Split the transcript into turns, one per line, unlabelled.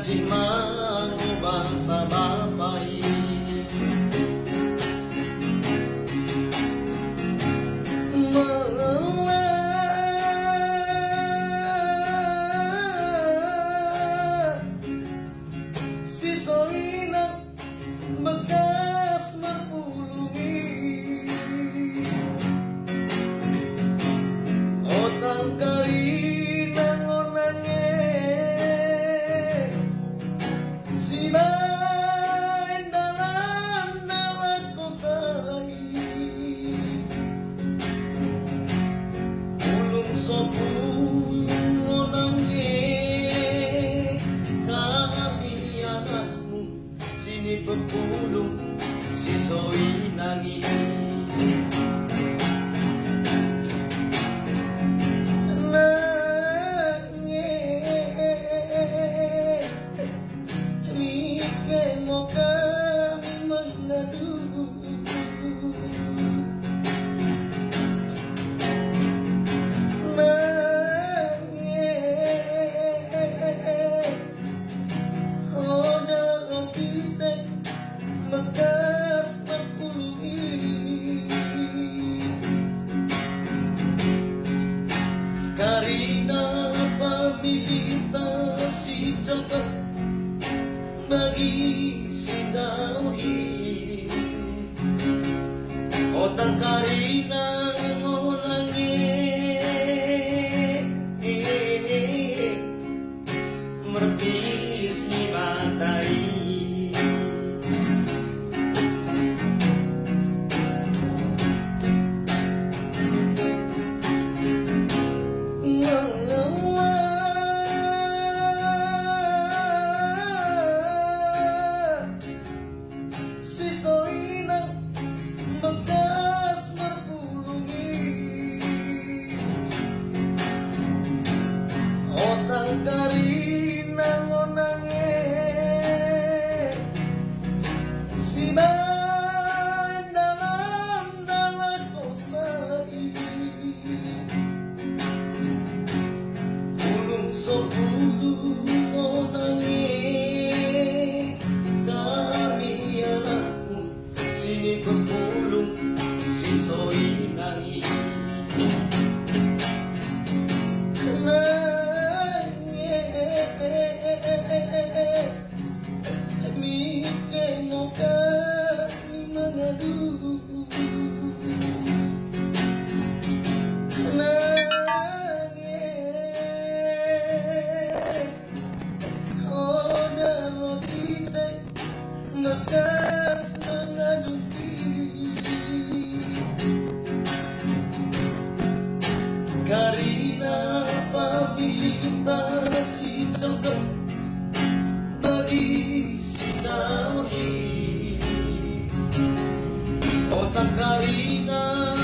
Kaji mangubang sa babae. Si Sorina bekas merpulungi Otang karina ngonange Si bain dalam ko salai Ulung sopung ngonange Kami anakmu sini berpulung si soi nangis bekas berpulungi Karina pamilita si cepat bagi si dauhi Otang Karina ngonangi merpis ni batai Si Sorina bekas merpulungi Otang Karina ngonange Si bain dalam ko salai Ulung sopulung ngonange Sini berpulung si soi nangis Mikir muka mengadu bekas mengaduki Karina pamilita si cengkep bagi si dauhi Otang Karina